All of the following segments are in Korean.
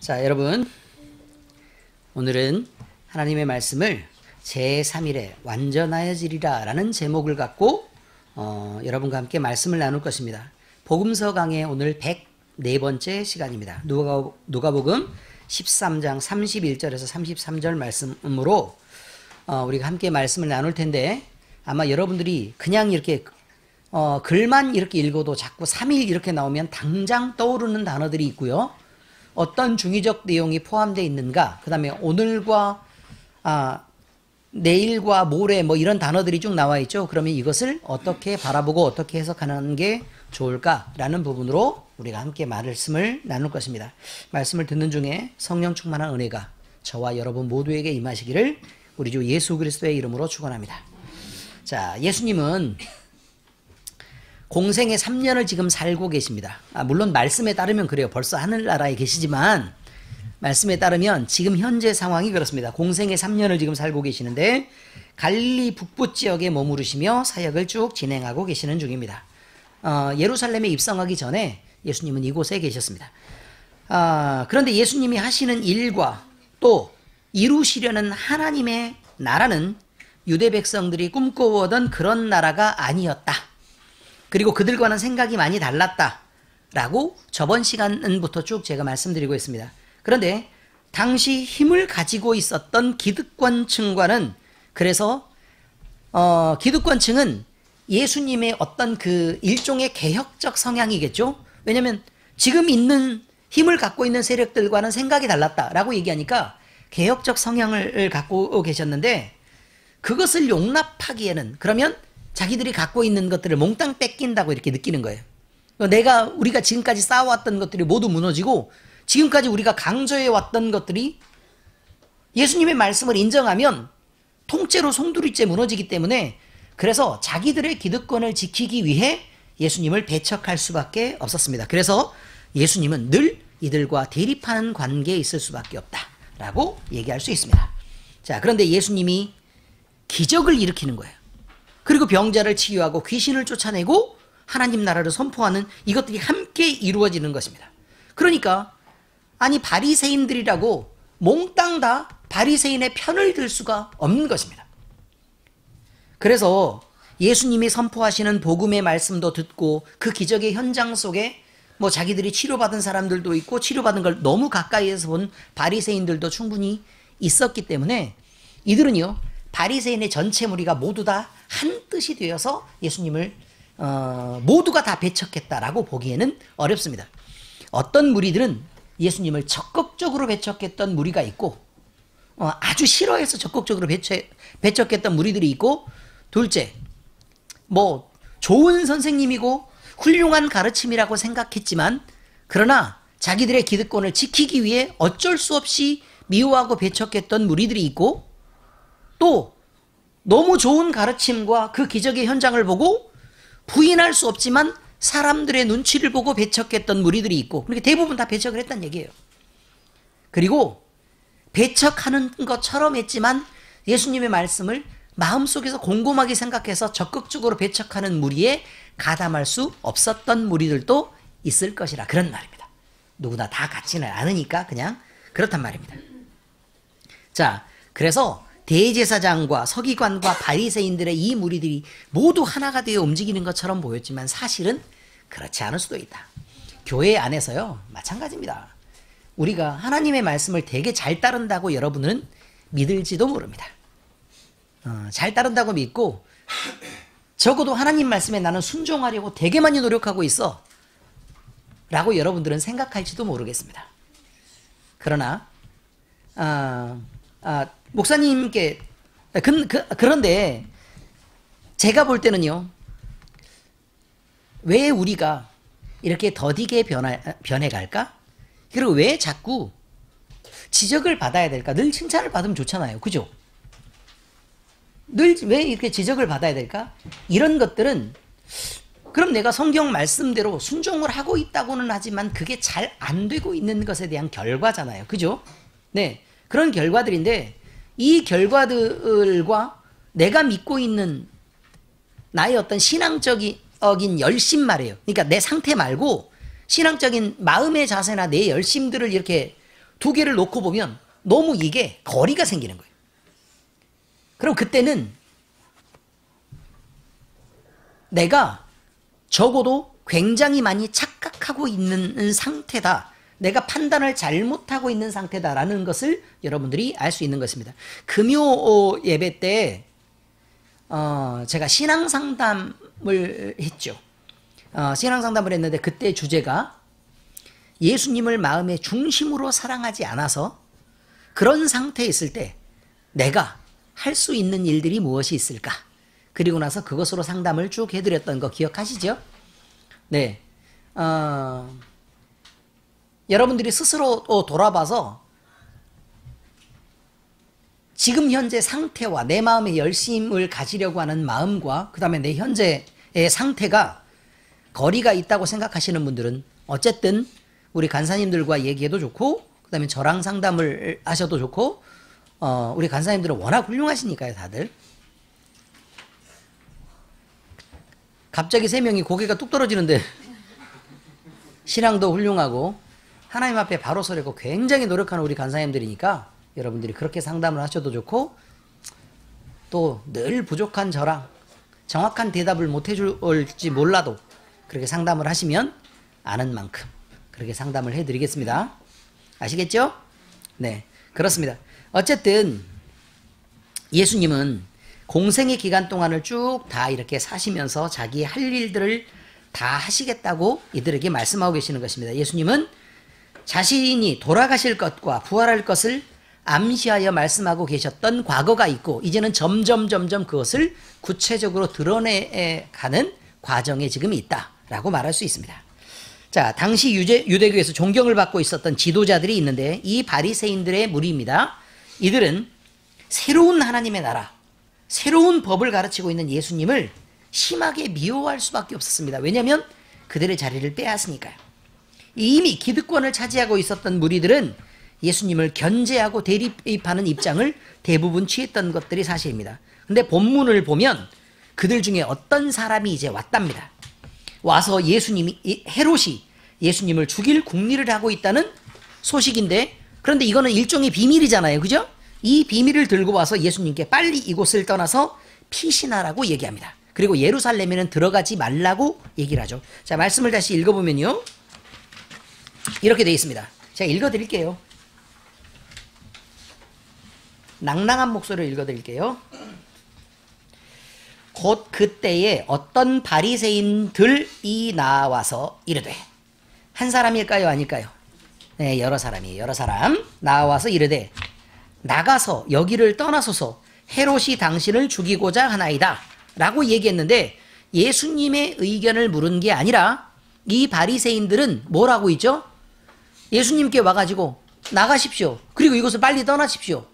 자, 여러분, 오늘은 하나님의 말씀을 제3일에 완전하여지리라 라는 제목을 갖고 여러분과 함께 말씀을 나눌 것입니다. 복음서 강의 오늘 104번째 시간입니다. 누가복음 13장 31절에서 33절 말씀으로 우리가 함께 말씀을 나눌 텐데, 아마 여러분들이 그냥 이렇게 글만 이렇게 읽어도 자꾸 3일 이렇게 나오면 당장 떠오르는 단어들이 있고요. 어떤 중의적 내용이 포함되어 있는가, 그 다음에 오늘과 내일과 모레 뭐 이런 단어들이 쭉 나와 있죠. 그러면 이것을 어떻게 바라보고 어떻게 해석하는 게 좋을까라는 부분으로 우리가 함께 말씀을 나눌 것입니다. 말씀을 듣는 중에 성령 충만한 은혜가 저와 여러분 모두에게 임하시기를 우리 주 예수 그리스도의 이름으로 축원합니다. 자, 예수님은 공생의 3년을 지금 살고 계십니다. 물론 말씀에 따르면 그래요. 벌써 하늘나라에 계시지만 말씀에 따르면 지금 현재 상황이 그렇습니다. 공생의 3년을 지금 살고 계시는데 갈릴리 북부 지역에 머무르시며 사역을 쭉 진행하고 계시는 중입니다. 예루살렘에 입성하기 전에 예수님은 이곳에 계셨습니다. 그런데 예수님이 하시는 일과 또 이루시려는 하나님의 나라는 유대 백성들이 꿈꿔오던 그런 나라가 아니었다. 그리고 그들과는 생각이 많이 달랐다라고 저번 시간부터 쭉 제가 말씀드리고 있습니다. 그런데 당시 힘을 가지고 있었던 기득권층과는, 그래서 기득권층은 예수님의 어떤 그 일종의 개혁적 성향이겠죠. 왜냐하면 지금 있는 힘을 갖고 있는 세력들과는 생각이 달랐다라고 얘기하니까 개혁적 성향을 갖고 계셨는데, 그것을 용납하기에는 그러면 자기들이 갖고 있는 것들을 몽땅 뺏긴다고 이렇게 느끼는 거예요. 우리가 지금까지 쌓아왔던 것들이 모두 무너지고 지금까지 우리가 강조해왔던 것들이 예수님의 말씀을 인정하면 통째로 송두리째 무너지기 때문에, 그래서 자기들의 기득권을 지키기 위해 예수님을 배척할 수밖에 없었습니다. 그래서 예수님은 늘 이들과 대립하는 관계에 있을 수밖에 없다라고 얘기할 수 있습니다. 자, 그런데 예수님이 기적을 일으키는 거예요. 그리고 병자를 치유하고 귀신을 쫓아내고 하나님 나라를 선포하는 이것들이 함께 이루어지는 것입니다. 그러니까 바리새인들이라고 몽땅 다 바리새인의 편을 들 수가 없는 것입니다. 그래서 예수님이 선포하시는 복음의 말씀도 듣고 그 기적의 현장 속에 뭐 자기들이 치료받은 사람들도 있고 치료받은 걸 너무 가까이에서 본 바리새인들도 충분히 있었기 때문에 이들은요, 바리새인의 전체 무리가 모두 다 한 뜻이 되어서 예수님을 모두가 다 배척했다라고 보기에는 어렵습니다. 어떤 무리들은 예수님을 적극적으로 배척했던 무리가 있고, 아주 싫어해서 적극적으로 배척했던 무리들이 있고, 둘째, 뭐 좋은 선생님이고 훌륭한 가르침이라고 생각했지만 그러나 자기들의 기득권을 지키기 위해 어쩔 수 없이 미워하고 배척했던 무리들이 있고, 또 너무 좋은 가르침과 그 기적의 현장을 보고 부인할 수 없지만 사람들의 눈치를 보고 배척했던 무리들이 있고, 그러니까 대부분 다 배척을 했다는 얘기예요. 그리고 배척하는 것처럼 했지만 예수님의 말씀을 마음속에서 곰곰하게 생각해서 적극적으로 배척하는 무리에 가담할 수 없었던 무리들도 있을 것이라, 그런 말입니다. 누구나 다 같지는 않으니까 그냥 그렇단 말입니다. 자, 그래서 대제사장과 서기관과 바리새인들의 이 무리들이 모두 하나가 되어 움직이는 것처럼 보였지만 사실은 그렇지 않을 수도 있다. 교회 안에서요, 마찬가지입니다. 우리가 하나님의 말씀을 되게 잘 따른다고 여러분은 믿을지도 모릅니다. 잘 따른다고 믿고 적어도 하나님 말씀에 나는 순종하려고 되게 많이 노력하고 있어 라고 여러분들은 생각할지도 모르겠습니다. 그러나 목사님께 그런데 제가 볼 때는요, 왜 우리가 이렇게 더디게 변해갈까? 그리고 왜 자꾸 지적을 받아야 될까? 늘 칭찬을 받으면 좋잖아요, 그죠? 늘 왜 이렇게 지적을 받아야 될까? 이런 것들은 그럼 내가 성경 말씀대로 순종을 하고 있다고는 하지만 그게 잘 안 되고 있는 것에 대한 결과잖아요, 그죠? 네, 그런 결과들인데, 이 결과들과 내가 믿고 있는 나의 어떤 신앙적인 열심 말이에요. 그러니까 내 상태 말고 신앙적인 마음의 자세나 내 열심들을 이렇게 두 개를 놓고 보면 너무 이게 거리가 생기는 거예요. 그럼 그때는 내가 적어도 굉장히 많이 착각하고 있는 상태다. 내가 판단을 잘못하고 있는 상태다라는 것을 여러분들이 알 수 있는 것입니다. 금요 예배 때 제가 신앙상담을 했죠. 신앙상담을 했는데 그때 주제가 예수님을 마음의 중심으로 사랑하지 않아서 그런 상태에 있을 때 내가 할 수 있는 일들이 무엇이 있을까? 그리고 나서 그것으로 상담을 쭉 해드렸던 거 기억하시죠? 네. 여러분들이 스스로 돌아봐서 지금 현재 상태와 내 마음의 열심을 가지려고 하는 마음과 그 다음에 내 현재의 상태가 거리가 있다고 생각하시는 분들은 어쨌든 우리 간사님들과 얘기해도 좋고 그 다음에 저랑 상담을 하셔도 좋고 우리 간사님들은 워낙 훌륭하시니까요 다들. 갑자기 세 명이 고개가 뚝 떨어지는데 신앙도 훌륭하고 하나님 앞에 바로 서려고 굉장히 노력하는 우리 간사님들이니까 여러분들이 그렇게 상담을 하셔도 좋고 또 늘 부족한 저랑 정확한 대답을 못 해줄지 몰라도 그렇게 상담을 하시면 아는 만큼 그렇게 상담을 해드리겠습니다. 아시겠죠? 네, 그렇습니다. 어쨌든 예수님은 공생의 기간 동안을 쭉 다 이렇게 사시면서 자기의 할 일들을 다 하시겠다고 이들에게 말씀하고 계시는 것입니다. 예수님은 자신이 돌아가실 것과 부활할 것을 암시하여 말씀하고 계셨던 과거가 있고 이제는 점점 그것을 구체적으로 드러내가는 과정에 지금 있다라고 말할 수 있습니다. 자, 당시 유대교에서 존경을 받고 있었던 지도자들이 있는데 이 바리새인들의 무리입니다. 이들은 새로운 하나님의 나라, 새로운 법을 가르치고 있는 예수님을 심하게 미워할 수밖에 없었습니다. 왜냐하면 그들의 자리를 빼앗으니까요. 이미 기득권을 차지하고 있었던 무리들은 예수님을 견제하고 대립하는 입장을 대부분 취했던 것들이 사실입니다. 근데 본문을 보면 그들 중에 어떤 사람이 이제 왔답니다. 와서 헤롯이 예수님을 죽일 궁리를 하고 있다는 소식인데 그런데 이거는 일종의 비밀이잖아요. 그죠? 이 비밀을 들고 와서 예수님께 빨리 이곳을 떠나서 피신하라고 얘기합니다. 그리고 예루살렘에는 들어가지 말라고 얘기를 하죠. 자, 말씀을 다시 읽어보면요. 이렇게 되어 있습니다. 제가 읽어드릴게요. 낭낭한 목소리로 읽어드릴게요. 곧 그때에 어떤 바리새인들이 나와서 이르되 한 사람일까요? 아닐까요? 네, 여러 사람이에요. 여러 사람 나와서 이르되 나가서 여기를 떠나소서 헤롯이 당신을 죽이고자 하나이다 라고 얘기했는데 예수님의 의견을 물은 게 아니라 이 바리새인들은 뭐라고 있죠? 예수님께 와가지고 나가십시오. 그리고 이곳을 빨리 떠나십시오.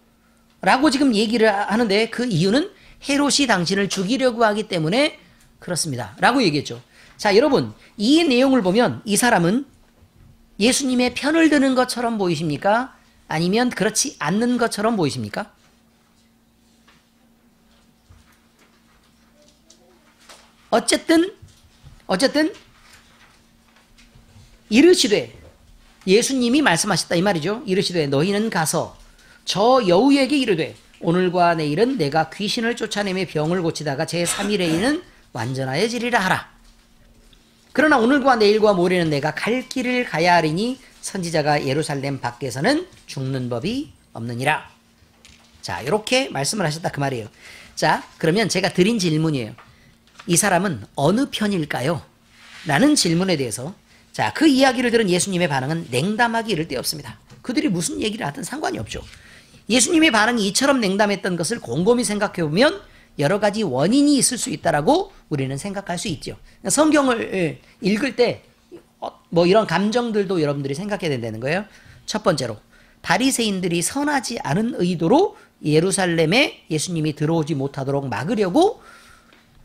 라고 지금 얘기를 하는데 그 이유는 헤롯이 당신을 죽이려고 하기 때문에 그렇습니다. 라고 얘기했죠. 자, 여러분 이 내용을 보면 이 사람은 예수님의 편을 드는 것처럼 보이십니까? 아니면 그렇지 않는 것처럼 보이십니까? 어쨌든 이르시되 예수님이 말씀하셨다 이 말이죠. 이르시되 너희는 가서 저 여우에게 이르되 오늘과 내일은 내가 귀신을 쫓아내며 병을 고치다가 제3일에는 완전하여지리라 하라. 그러나 오늘과 내일과 모레는 내가 갈 길을 가야 하리니 선지자가 예루살렘 밖에서는 죽는 법이 없느니라. 자, 이렇게 말씀을 하셨다 그 말이에요. 자, 그러면 제가 드린 질문이에요. 이 사람은 어느 편일까요? 라는 질문에 대해서 자, 그 이야기를 들은 예수님의 반응은 냉담하기 이를 데 없습니다. 그들이 무슨 얘기를 하든 상관이 없죠. 예수님의 반응이 이처럼 냉담했던 것을 곰곰이 생각해보면 여러 가지 원인이 있을 수 있다라고 우리는 생각할 수 있죠. 성경을 읽을 때 뭐 이런 감정들도 여러분들이 생각해야 된다는 거예요. 첫 번째로 바리새인들이 선하지 않은 의도로 예루살렘에 예수님이 들어오지 못하도록 막으려고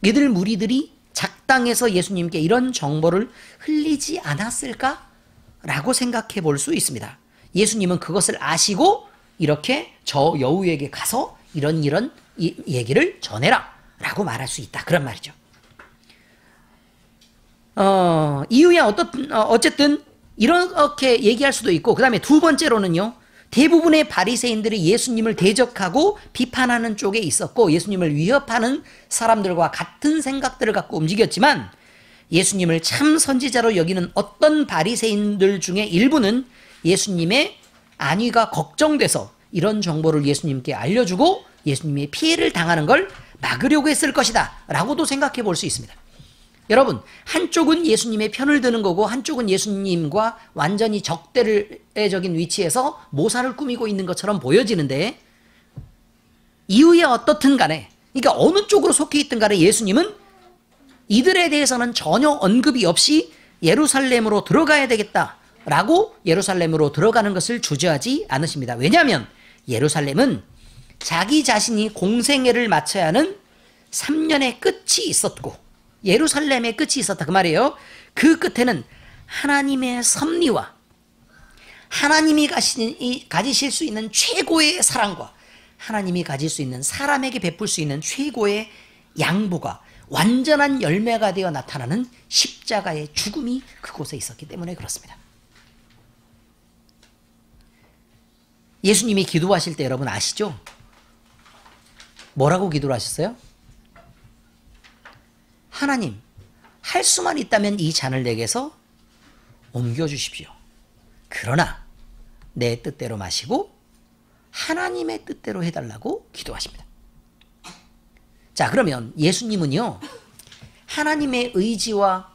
이들 무리들이 작당해서 예수님께 이런 정보를 흘리지 않았을까라고 생각해 볼 수 있습니다. 예수님은 그것을 아시고 이렇게 저 여우에게 가서 이런 얘기를 전해라 라고 말할 수 있다 그런 말이죠. 이유야 어쨌든 이렇게 얘기할 수도 있고 그 다음에 두 번째로는요. 대부분의 바리새인들이 예수님을 대적하고 비판하는 쪽에 있었고 예수님을 위협하는 사람들과 같은 생각들을 갖고 움직였지만 예수님을 참 선지자로 여기는 어떤 바리새인들 중에 일부는 예수님의 안위가 걱정돼서 이런 정보를 예수님께 알려주고 예수님의 피해를 당하는 걸 막으려고 했을 것이다 라고도 생각해 볼 수 있습니다. 여러분, 한쪽은 예수님의 편을 드는 거고 한쪽은 예수님과 완전히 적대적인 위치에서 모사를 꾸미고 있는 것처럼 보여지는데 이후에 어떻든 간에, 그러니까 어느 쪽으로 속해 있든 간에 예수님은 이들에 대해서는 전혀 언급이 없이 예루살렘으로 들어가야 되겠다라고 예루살렘으로 들어가는 것을 주저하지 않으십니다. 왜냐하면 예루살렘은 자기 자신이 공생애를 마쳐야 하는 3년의 끝이 있었고 예루살렘의 끝이 있었다 그 말이에요. 그 끝에는 하나님의 섭리와 하나님이 가지실 수 있는 최고의 사랑과 하나님이 가질 수 있는 사람에게 베풀 수 있는 최고의 양보가 완전한 열매가 되어 나타나는 십자가의 죽음이 그곳에 있었기 때문에 그렇습니다. 예수님이 기도하실 때 여러분 아시죠? 뭐라고 기도를 하셨어요? 하나님, 할 수만 있다면 이 잔을 내게서 옮겨주십시오. 그러나 내 뜻대로 마시고 하나님의 뜻대로 해달라고 기도하십니다. 자, 그러면 예수님은요, 하나님의 의지와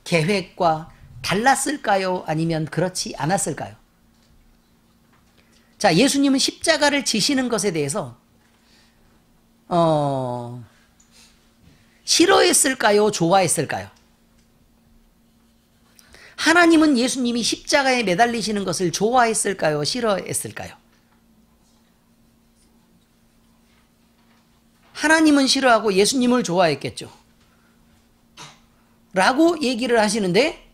계획과 달랐을까요? 아니면 그렇지 않았을까요? 자, 예수님은 십자가를 지시는 것에 대해서 싫어했을까요? 좋아했을까요? 하나님은 예수님이 십자가에 매달리시는 것을 좋아했을까요? 싫어했을까요? 하나님은 싫어하고 예수님을 좋아했겠죠. 라고 얘기를 하시는데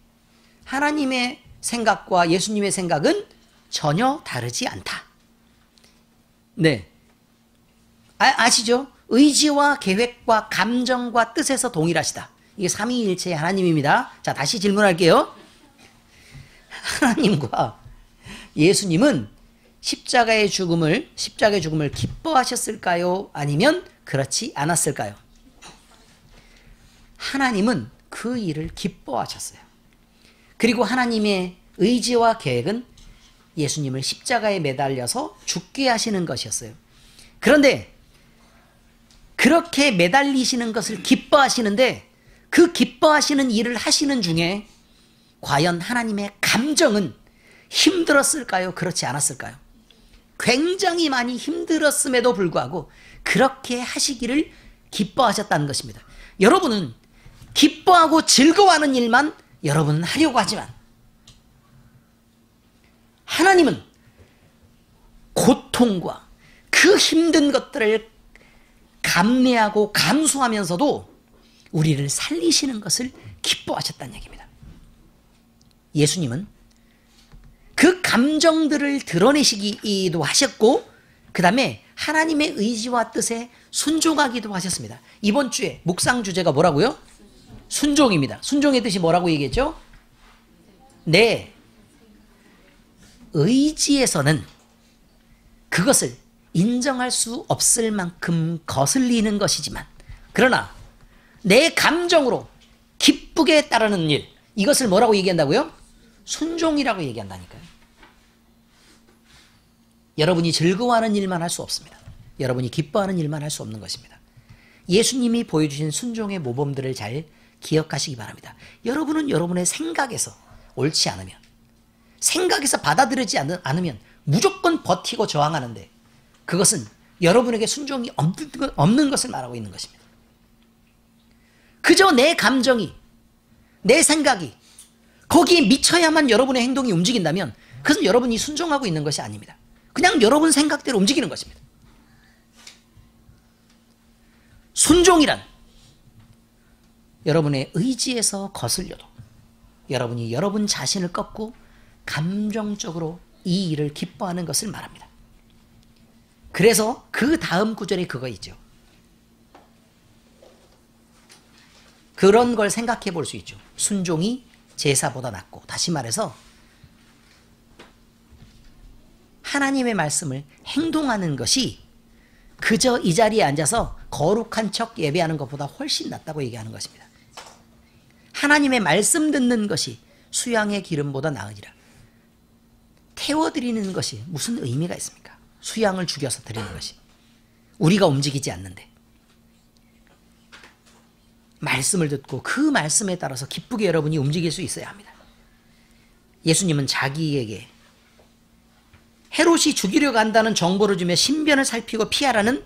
하나님의 생각과 예수님의 생각은 전혀 다르지 않다. 네. 아시죠? 의지와 계획과 감정과 뜻에서 동일하시다. 이게 삼위일체의 하나님입니다. 자, 다시 질문할게요. 하나님과 예수님은 십자가의 죽음을 기뻐하셨을까요? 아니면 그렇지 않았을까요? 하나님은 그 일을 기뻐하셨어요. 그리고 하나님의 의지와 계획은 예수님을 십자가에 매달려서 죽게 하시는 것이었어요. 그런데 그렇게 매달리시는 것을 기뻐하시는데 그 기뻐하시는 일을 하시는 중에 과연 하나님의 감정은 힘들었을까요? 그렇지 않았을까요? 굉장히 많이 힘들었음에도 불구하고 그렇게 하시기를 기뻐하셨다는 것입니다. 여러분은 기뻐하고 즐거워하는 일만 여러분은 하려고 하지만 하나님은 고통과 그 힘든 것들을 감내하고 감수하면서도 우리를 살리시는 것을 기뻐하셨다는 얘기입니다. 예수님은 그 감정들을 드러내시기도 하셨고 그 다음에 하나님의 의지와 뜻에 순종하기도 하셨습니다. 이번 주에 묵상 주제가 뭐라고요? 순종입니다. 순종의 뜻이 뭐라고 얘기했죠? 내 의지에서는 그것을 인정할 수 없을 만큼 거슬리는 것이지만 그러나 내 감정으로 기쁘게 따르는 일, 이것을 뭐라고 얘기한다고요? 순종이라고 얘기한다니까요. 여러분이 즐거워하는 일만 할 수 없습니다. 여러분이 기뻐하는 일만 할 수 없는 것입니다. 예수님이 보여주신 순종의 모범들을 잘 기억하시기 바랍니다. 여러분은 여러분의 생각에서 옳지 않으면, 생각에서 받아들이지 않으면 무조건 버티고 저항하는데 그것은 여러분에게 순종이 없는 것을 말하고 있는 것입니다. 그저 내 감정이, 내 생각이 거기에 미쳐야만 여러분의 행동이 움직인다면 그것은 여러분이 순종하고 있는 것이 아닙니다. 그냥 여러분 생각대로 움직이는 것입니다. 순종이란 여러분의 의지에서 거슬려도 여러분이 여러분 자신을 꺾고 감정적으로 이 일을 기뻐하는 것을 말합니다. 그래서 그 다음 구절에 그거 있죠. 그런 걸 생각해 볼 수 있죠. 순종이 제사보다 낫고, 다시 말해서 하나님의 말씀을 행동하는 것이 그저 이 자리에 앉아서 거룩한 척 예배하는 것보다 훨씬 낫다고 얘기하는 것입니다. 하나님의 말씀 듣는 것이 수양의 기름보다 나으니라. 태워드리는 것이 무슨 의미가 있습니까? 수양을 죽여서 드리는 것이. 우리가 움직이지 않는데. 말씀을 듣고 그 말씀에 따라서 기쁘게 여러분이 움직일 수 있어야 합니다. 예수님은 자기에게 헤롯이 죽이려고 한다는 정보를 주며 신변을 살피고 피하라는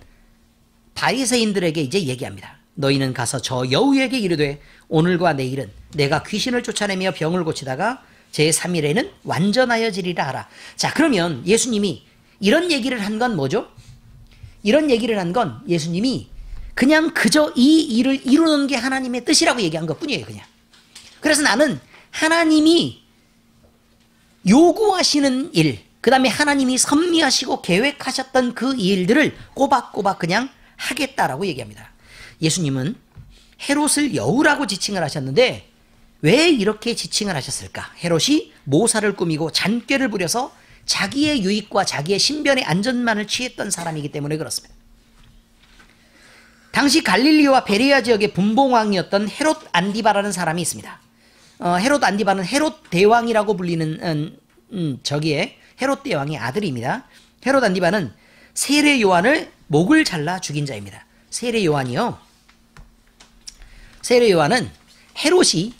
바리새인들에게 이제 얘기합니다. 너희는 가서 저 여우에게 이르되 오늘과 내일은 내가 귀신을 쫓아내며 병을 고치다가 제3일에는 완전하여지리라 하라. 자, 그러면 예수님이 이런 얘기를 한 건 뭐죠? 이런 얘기를 한 건 예수님이 그냥 그저 이 일을 이루는 게 하나님의 뜻이라고 얘기한 것뿐이에요. 그냥. 그래서 나는 하나님이 요구하시는 일, 그 다음에 하나님이 섭리하시고 계획하셨던 그 일들을 꼬박꼬박 그냥 하겠다라고 얘기합니다. 예수님은 헤롯을 여우라고 지칭을 하셨는데 왜 이렇게 지칭을 하셨을까? 헤롯이 모사를 꾸미고 잔꾀를 부려서 자기의 유익과 자기의 신변의 안전만을 취했던 사람이기 때문에 그렇습니다. 당시 갈릴리와 베레아 지역의 분봉왕이었던 헤롯 안디바라는 사람이 있습니다. 헤롯 안디바는 헤롯 대왕이라고 불리는 저기에 헤롯 대왕의 아들입니다. 헤롯 안디바는 세례 요한을 목을 잘라 죽인 자입니다. 세례 요한이요. 세례 요한은 헤롯이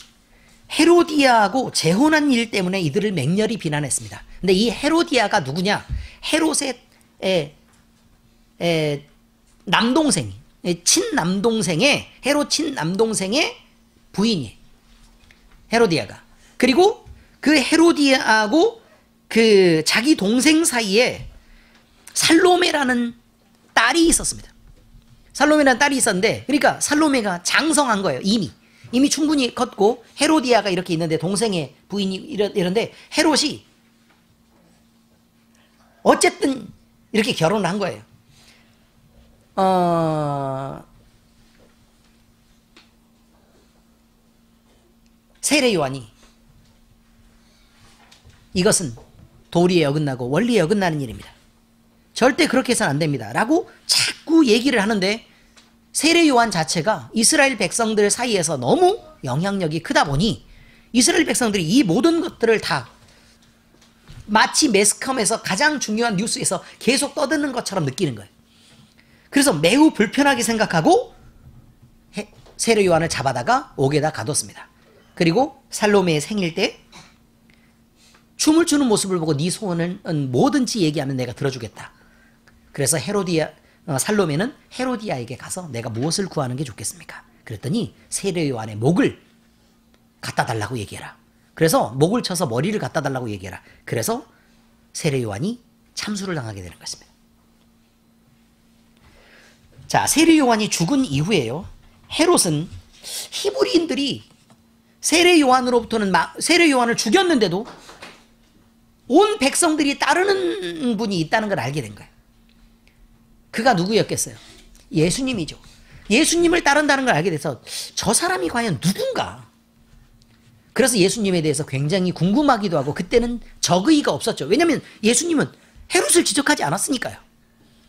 헤로디아하고 재혼한 일 때문에 이들을 맹렬히 비난했습니다. 근데 이 헤로디아가 누구냐? 헤롯의 남동생, 친남동생의, 헤롯 친남동생의 부인이에요. 헤로디아가. 그리고 그 헤로디아하고 그 자기 동생 사이에 살로메라는 딸이 있었습니다. 살로메라는 딸이 있었는데, 그러니까 살로메가 장성한 거예요. 이미 충분히 컸고, 헤로디아가 이렇게 있는데 동생의 부인이 이런데 헤롯이 어쨌든 이렇게 결혼을 한 거예요. 세례 요한이 이것은 도리에 어긋나고 원리에 어긋나는 일입니다. 절대 그렇게 해서는 안 됩니다. 라고 자꾸 얘기를 하는데 세례 요한 자체가 이스라엘 백성들 사이에서 너무 영향력이 크다 보니 이스라엘 백성들이 이 모든 것들을 다 마치 매스컴에서 가장 중요한 뉴스에서 계속 떠드는 것처럼 느끼는 거예요. 그래서 매우 불편하게 생각하고 세례 요한을 잡아다가 옥에다 가뒀습니다. 그리고 살로메의 생일 때 춤을 추는 모습을 보고 네 소원은 뭐든지 얘기하면 내가 들어주겠다. 그래서 살로메는 헤로디아에게 가서 내가 무엇을 구하는 게 좋겠습니까? 그랬더니 세례 요한의 목을 갖다 달라고 얘기해라. 그래서 목을 쳐서 머리를 갖다 달라고 얘기해라. 그래서 세례 요한이 참수를 당하게 되는 것입니다. 자, 세례 요한이 죽은 이후에요. 헤롯은 히브리인들이 세례 요한을 죽였는데도 온 백성들이 따르는 분이 있다는 걸 알게 된 거예요. 그가 누구였겠어요? 예수님이죠. 예수님을 따른다는 걸 알게 돼서 저 사람이 과연 누군가? 그래서 예수님에 대해서 굉장히 궁금하기도 하고 그때는 적의가 없었죠. 왜냐하면 예수님은 헤롯을 지적하지 않았으니까요.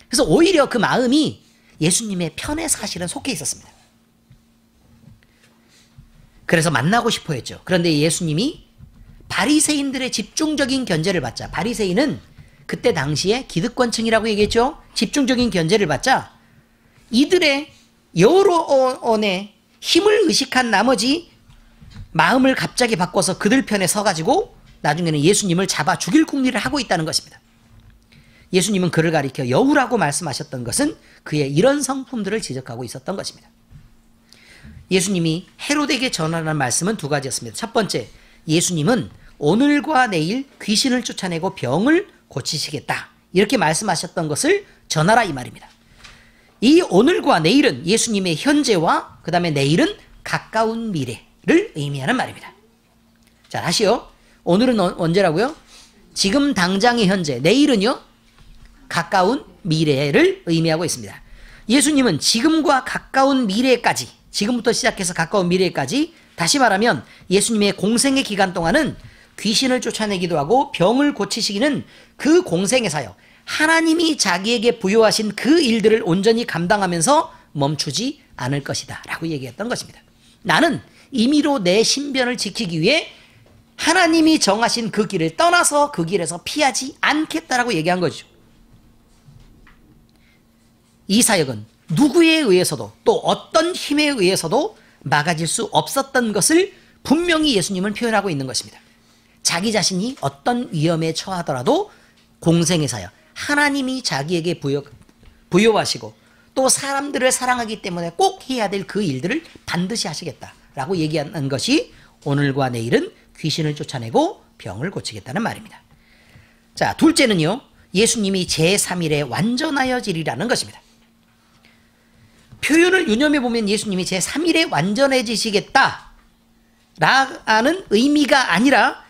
그래서 오히려 그 마음이 예수님의 편에 사실은 속해 있었습니다. 그래서 만나고 싶어 했죠. 그런데 예수님이 바리새인들의 집중적인 견제를 받자, 바리새인은 그때 당시에 기득권층이라고 얘기했죠. 집중적인 견제를 받자 이들의 여론의 힘을 의식한 나머지 마음을 갑자기 바꿔서 그들 편에 서가지고 나중에는 예수님을 잡아 죽일 궁리를 하고 있다는 것입니다. 예수님은 그를 가리켜 여우라고 말씀하셨던 것은 그의 이런 성품들을 지적하고 있었던 것입니다. 예수님이 헤롯에게 전하는 말씀은 두 가지였습니다. 첫 번째, 예수님은 오늘과 내일 귀신을 쫓아내고 병을 고치시겠다. 이렇게 말씀하셨던 것을 전하라 이 말입니다. 이 오늘과 내일은 예수님의 현재와 그 다음에 내일은 가까운 미래를 의미하는 말입니다. 자, 다시요. 오늘은 언제라고요? 지금 당장의 현재, 내일은요? 가까운 미래를 의미하고 있습니다. 예수님은 지금과 가까운 미래까지, 지금부터 시작해서 가까운 미래까지, 다시 말하면 예수님의 공생의 기간 동안은 귀신을 쫓아내기도 하고 병을 고치시기는 그 공생애사여 하나님이 자기에게 부여하신 그 일들을 온전히 감당하면서 멈추지 않을 것이다 라고 얘기했던 것입니다. 나는 임의로 내 신변을 지키기 위해 하나님이 정하신 그 길을 떠나서 그 길에서 피하지 않겠다라고 얘기한 거죠. 이 사역은 누구에 의해서도 또 어떤 힘에 의해서도 막아질 수 없었던 것을 분명히 예수님은 표현하고 있는 것입니다. 자기 자신이 어떤 위험에 처하더라도 공생애사여 하나님이 자기에게 부여하시고 또 사람들을 사랑하기 때문에 꼭 해야 될 그 일들을 반드시 하시겠다라고 얘기하는 것이 오늘과 내일은 귀신을 쫓아내고 병을 고치겠다는 말입니다. 자, 둘째는요. 예수님이 제3일에 완전하여지리라는 것입니다. 표현을 유념해 보면 예수님이 제3일에 완전해지시겠다라는 의미가 아니라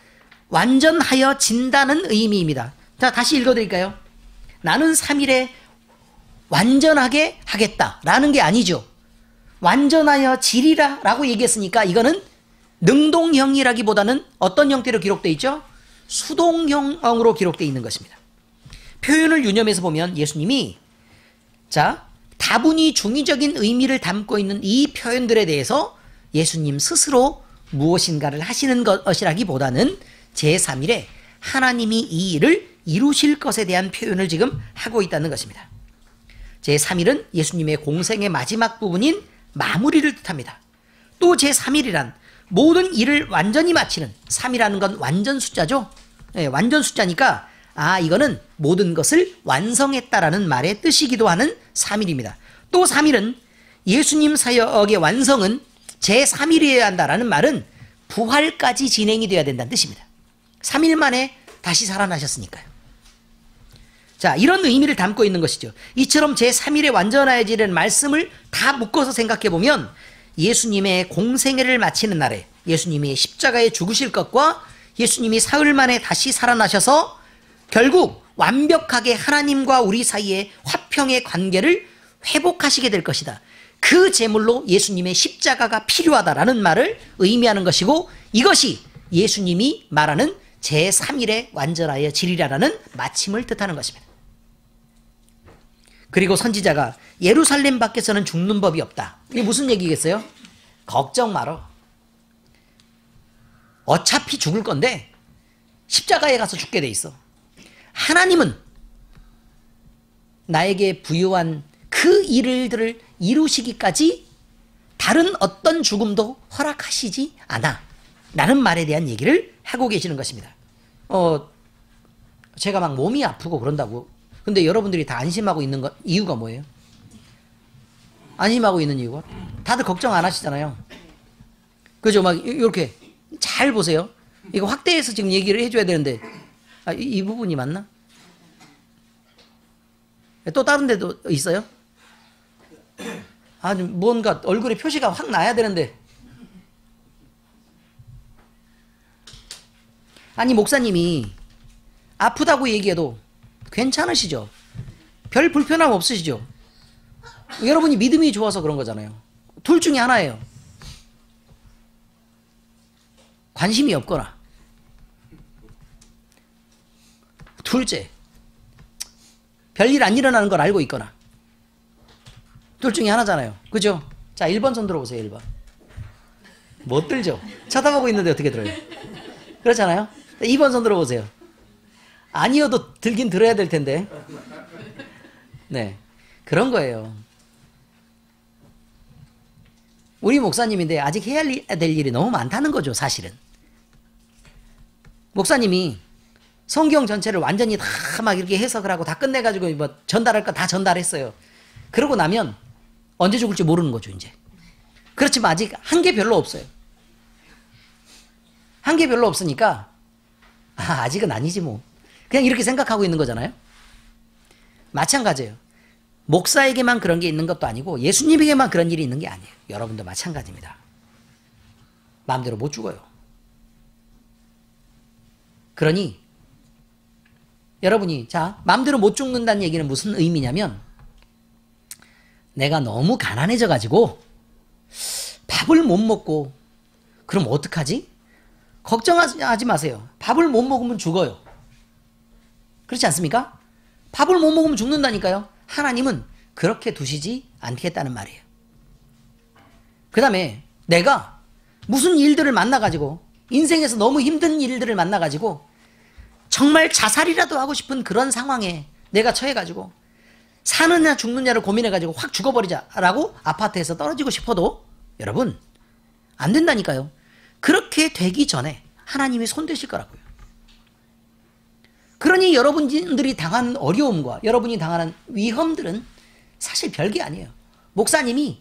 완전하여진다는 의미입니다. 자, 다시 읽어드릴까요? 나는 3일에 완전하게 하겠다라는 게 아니죠. 완전하여지리라 라고 얘기했으니까 이거는 능동형이라기보다는 어떤 형태로 기록되어 있죠? 수동형으로 기록되어 있는 것입니다. 표현을 유념해서 보면 예수님이 다분히 중의적인 의미를 담고 있는 이 표현들에 대해서 예수님 스스로 무엇인가를 하시는 것이라기보다는 제3일에 하나님이 이 일을 이루실 것에 대한 표현을 지금 하고 있다는 것입니다. 제3일은 예수님의 공생의 마지막 부분인 마무리를 뜻합니다. 또 제3일이란 모든 일을 완전히 마치는 3이라는 건 완전 숫자죠. 네, 완전 숫자니까 이거는 모든 것을 완성했다라는 말의 뜻이기도 하는 3일입니다. 또 3일은 예수님 사역의 완성은 제3일이어야 한다라는 말은 부활까지 진행이 되어야 된다는 뜻입니다. 3일 만에 다시 살아나셨으니까요. 자, 이런 의미를 담고 있는 것이죠. 이처럼 제3일에 완전하여지는 말씀을 다 묶어서 생각해 보면 예수님의 공생애를 마치는 날에 예수님이 십자가에 죽으실 것과 예수님이 사흘 만에 다시 살아나셔서 결국 완벽하게 하나님과 우리 사이의 화평의 관계를 회복하시게 될 것이다. 그 제물로 예수님의 십자가가 필요하다라는 말을 의미하는 것이고 이것이 예수님이 말하는 제3일에 완전하여지리라라는 마침을 뜻하는 것입니다. 그리고 선지자가 예루살렘 밖에서는 죽는 법이 없다. 이게 무슨 얘기겠어요? 걱정 말어. 어차피 죽을 건데 십자가에 가서 죽게 돼 있어. 하나님은 나에게 부여한 그 일들을 이루시기까지 다른 어떤 죽음도 허락하시지 않아. 라는 말에 대한 얘기를 하고 계시는 것입니다. 제가 막 몸이 아프고 그런다고. 근데 여러분들이 다 안심하고 있는 이유가 뭐예요? 안심하고 있는 이유가? 다들 걱정 안 하시잖아요. 그죠? 막 이렇게 잘 보세요. 이거 확대해서 지금 얘기를 해줘야 되는데 이 부분이 맞나? 또 다른 데도 있어요? 뭔가 얼굴에 표시가 확 나야 되는데. 아니 목사님이 아프다고 얘기해도 괜찮으시죠? 별 불편함 없으시죠? 여러분이 믿음이 좋아서 그런 거잖아요. 둘 중에 하나예요. 관심이 없거나 둘째 별일 안 일어나는 걸 알고 있거나 둘 중에 하나잖아요. 그죠? 자 1번 손 들어보세요. 1번 못 들죠? 쳐다보고 있는데 어떻게 들어요? 그렇잖아요. 2번 손 들어보세요. 아니어도 들긴 들어야 될 텐데. 네, 그런 거예요. 우리 목사님인데 아직 해야 될 일이 너무 많다는 거죠. 사실은 목사님이 성경 전체를 완전히 다 막 이렇게 해석을 하고 다 끝내가지고 뭐 전달할 거 다 전달했어요. 그러고 나면 언제 죽을지 모르는 거죠. 이제 그렇지만 아직 한 게 별로 없어요. 한 게 별로 없으니까 아직은 아니지 뭐. 그냥 이렇게 생각하고 있는 거잖아요. 마찬가지예요. 목사에게만 그런 게 있는 것도 아니고 예수님에게만 그런 일이 있는 게 아니에요. 여러분도 마찬가지입니다. 마음대로 못 죽어요. 그러니 여러분이 마음대로 못 죽는다는 얘기는 무슨 의미냐면 내가 너무 가난해져 가지고 밥을 못 먹고 그럼 어떡하지? 걱정하지 마세요. 밥을 못 먹으면 죽어요. 그렇지 않습니까? 밥을 못 먹으면 죽는다니까요. 하나님은 그렇게 두시지 않겠다는 말이에요. 그 다음에 내가 무슨 일들을 만나가지고 인생에서 너무 힘든 일들을 만나가지고 정말 자살이라도 하고 싶은 그런 상황에 내가 처해가지고 사느냐 죽느냐를 고민해가지고 확 죽어버리자라고 아파트에서 떨어지고 싶어도 여러분 안 된다니까요. 그렇게 되기 전에 하나님이 손대실 거라고요. 그러니 여러분들이 당한 어려움과 여러분이 당하는 위험들은 사실 별게 아니에요. 목사님이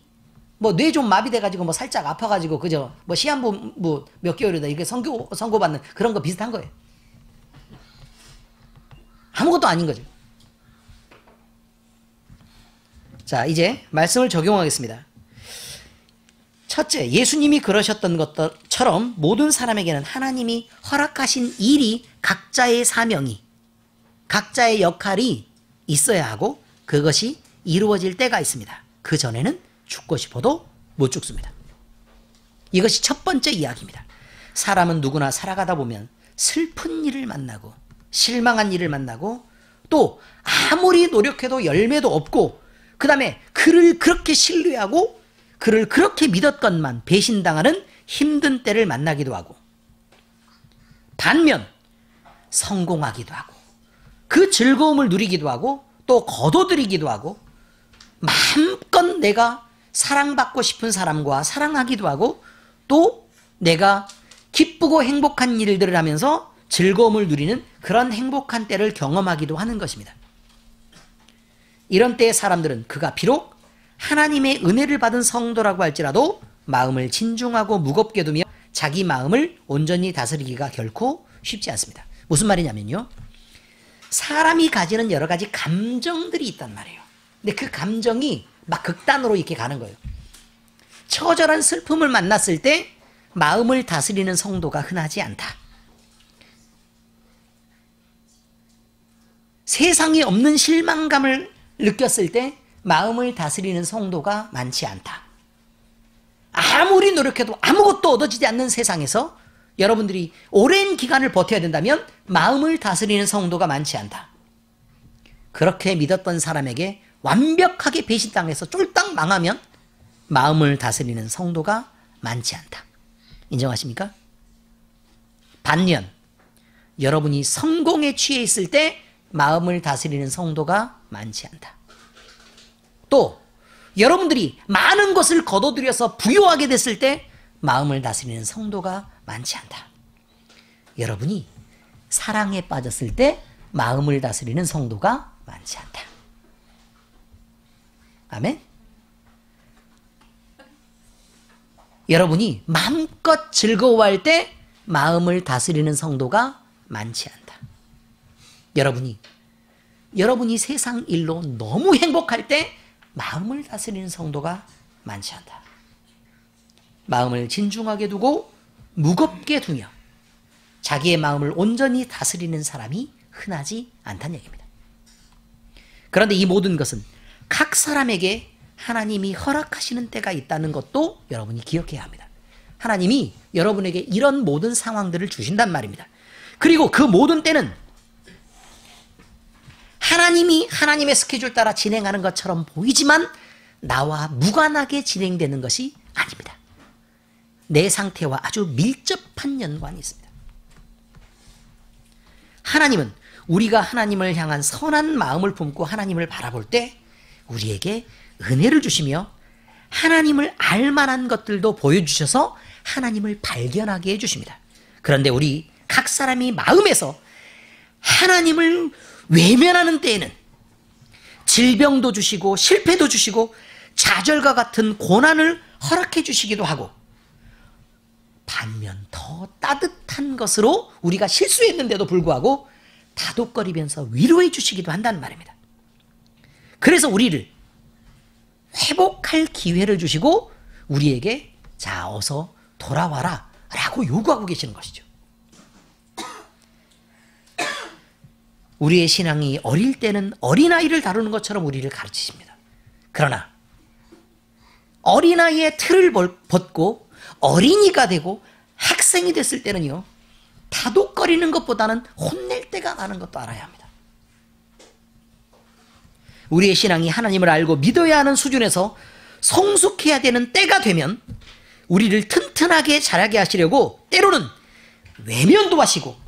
뭐 뇌 좀 마비돼가지고 뭐 살짝 아파가지고 그저 뭐 시한부 뭐 몇 개월이다 이게 선고받는 그런 거 비슷한 거예요. 아무것도 아닌 거죠. 자, 이제 말씀을 적용하겠습니다. 첫째, 예수님이 그러셨던 것처럼 모든 사람에게는 하나님이 허락하신 일이 각자의 사명이, 각자의 역할이 있어야 하고 그것이 이루어질 때가 있습니다. 그 전에는 죽고 싶어도 못 죽습니다. 이것이 첫 번째 이야기입니다. 사람은 누구나 살아가다 보면 슬픈 일을 만나고 실망한 일을 만나고 또 아무리 노력해도 열매도 없고 그 다음에 그를 그렇게 신뢰하고 그를 그렇게 믿었건만 배신당하는 힘든 때를 만나기도 하고 반면 성공하기도 하고 그 즐거움을 누리기도 하고 또 거둬들이기도 하고 마음껏 내가 사랑받고 싶은 사람과 사랑하기도 하고 또 내가 기쁘고 행복한 일들을 하면서 즐거움을 누리는 그런 행복한 때를 경험하기도 하는 것입니다. 이런 때의 사람들은 그가 비록 하나님의 은혜를 받은 성도라고 할지라도 마음을 진중하고 무겁게 두며 자기 마음을 온전히 다스리기가 결코 쉽지 않습니다. 무슨 말이냐면요. 사람이 가지는 여러 가지 감정들이 있단 말이에요. 근데 그 감정이 막 극단으로 이렇게 가는 거예요. 처절한 슬픔을 만났을 때 마음을 다스리는 성도가 흔하지 않다. 세상에 없는 실망감을 느꼈을 때 마음을 다스리는 성도가 많지 않다. 아무리 노력해도 아무것도 얻어지지 않는 세상에서 여러분들이 오랜 기간을 버텨야 된다면 마음을 다스리는 성도가 많지 않다. 그렇게 믿었던 사람에게 완벽하게 배신당해서 쫄딱 망하면 마음을 다스리는 성도가 많지 않다. 인정하십니까? 반면 여러분이 성공에 취해 있을 때 마음을 다스리는 성도가 많지 않다. 또 여러분들이 많은 것을 거둬들여서 부유하게 됐을 때 마음을 다스리는 성도가 많지 않다. 여러분이 사랑에 빠졌을 때 마음을 다스리는 성도가 많지 않다. 아멘? 여러분이 마음껏 즐거워할 때 마음을 다스리는 성도가 많지 않다. 여러분이 세상 일로 너무 행복할 때 마음을 다스리는 성도가 많지 않다. 마음을 진중하게 두고 무겁게 두며 자기의 마음을 온전히 다스리는 사람이 흔하지 않다는 얘기입니다. 그런데 이 모든 것은 각 사람에게 하나님이 허락하시는 때가 있다는 것도 여러분이 기억해야 합니다. 하나님이 여러분에게 이런 모든 상황들을 주신단 말입니다. 그리고 그 모든 때는 하나님이 하나님의 스케줄 따라 진행하는 것처럼 보이지만 나와 무관하게 진행되는 것이 아닙니다. 내 상태와 아주 밀접한 연관이 있습니다. 하나님은 우리가 하나님을 향한 선한 마음을 품고 하나님을 바라볼 때 우리에게 은혜를 주시며 하나님을 알만한 것들도 보여주셔서 하나님을 발견하게 해주십니다. 그런데 우리 각 사람이 마음에서 하나님을 외면하는 때에는 질병도 주시고 실패도 주시고 좌절과 같은 고난을 허락해 주시기도 하고 반면 더 따뜻한 것으로 우리가 실수했는데도 불구하고 다독거리면서 위로해 주시기도 한다는 말입니다. 그래서 우리를 회복할 기회를 주시고 우리에게 자 어서 돌아와라 라고 요구하고 계시는 것이죠. 우리의 신앙이 어릴 때는 어린아이를 다루는 것처럼 우리를 가르치십니다. 그러나 어린아이의 틀을 벗고 어린이가 되고 학생이 됐을 때는요, 다독거리는 것보다는 혼낼 때가 많은 것도 알아야 합니다. 우리의 신앙이 하나님을 알고 믿어야 하는 수준에서 성숙해야 되는 때가 되면 우리를 튼튼하게 자라게 하시려고 때로는 외면도 하시고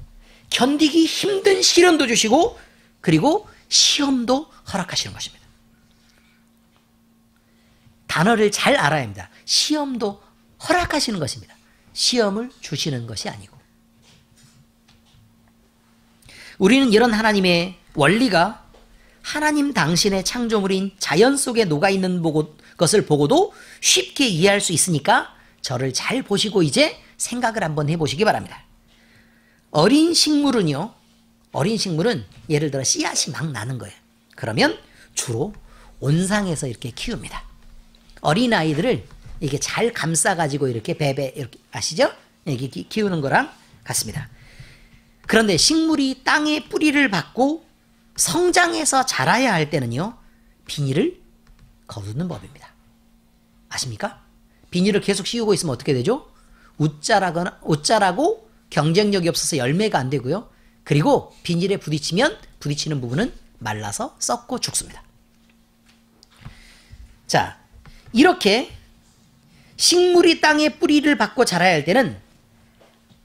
견디기 힘든 시련도 주시고 그리고 시험도 허락하시는 것입니다. 단어를 잘 알아야 합니다. 시험도 허락하시는 것입니다. 시험을 주시는 것이 아니고. 우리는 이런 하나님의 원리가 하나님 당신의 창조물인 자연 속에 녹아있는 것을 보고도 쉽게 이해할 수 있으니까 저를 잘 보시고 이제 생각을 한번 해보시기 바랍니다. 어린 식물은 예를 들어 씨앗이 막 나는 거예요. 그러면 주로 온상에서 이렇게 키웁니다. 어린아이들을 이렇게 잘 감싸가지고 이렇게 베베 이렇게 아시죠? 이렇게 키우는 거랑 같습니다. 그런데 식물이 땅에 뿌리를 받고 성장해서 자라야 할 때는요, 비닐을 거두는 법입니다. 아십니까? 비닐을 계속 씌우고 있으면 어떻게 되죠? 웃자라고 경쟁력이 없어서 열매가 안 되고요. 그리고 비닐에 부딪히는 부분은 말라서 썩고 죽습니다. 자, 이렇게 식물이 땅에 뿌리를 받고 자라야 할 때는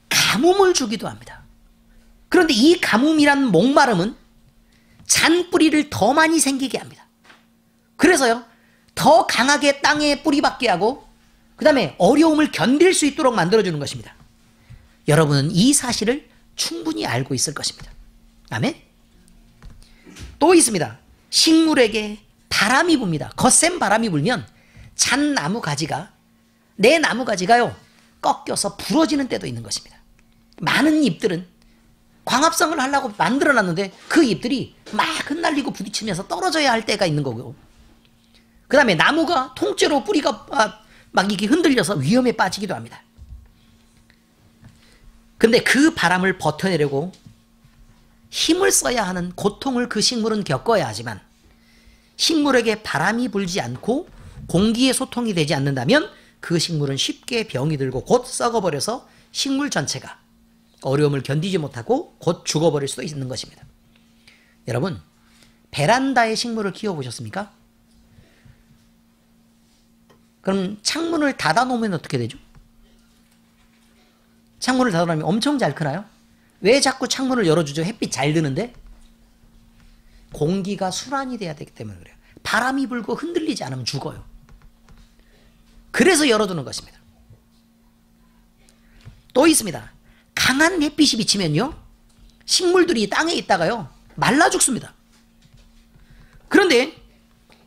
가뭄을 주기도 합니다. 그런데 이 가뭄이란 목마름은 잔 뿌리를 더 많이 생기게 합니다. 그래서요, 더 강하게 땅에 뿌리 받게 하고 그 다음에 어려움을 견딜 수 있도록 만들어주는 것입니다. 여러분은 이 사실을 충분히 알고 있을 것입니다. 아멘? 또 있습니다. 식물에게 바람이 붑니다. 거센 바람이 불면 잔 나무 가지가, 내 나무 가지가요, 꺾여서 부러지는 때도 있는 것입니다. 많은 잎들은 광합성을 하려고 만들어놨는데 그 잎들이 막 흩날리고 부딪히면서 떨어져야 할 때가 있는 거고요. 그 다음에 나무가 통째로 뿌리가 막 이렇게 흔들려서 위험에 빠지기도 합니다. 근데 그 바람을 버텨내려고 힘을 써야 하는 고통을 그 식물은 겪어야 하지만 식물에게 바람이 불지 않고 공기의 소통이 되지 않는다면 그 식물은 쉽게 병이 들고 곧 썩어버려서 식물 전체가 어려움을 견디지 못하고 곧 죽어버릴 수도 있는 것입니다. 여러분, 베란다에 식물을 키워보셨습니까? 그럼 창문을 닫아놓으면 어떻게 되죠? 창문을 닫아놓으면 엄청 잘 크나요? 왜 자꾸 창문을 열어주죠? 햇빛 잘 드는데? 공기가 순환이 돼야 되기 때문에 그래요. 바람이 불고 흔들리지 않으면 죽어요. 그래서 열어두는 것입니다. 또 있습니다. 강한 햇빛이 비치면요, 식물들이 땅에 있다가요, 말라 죽습니다. 그런데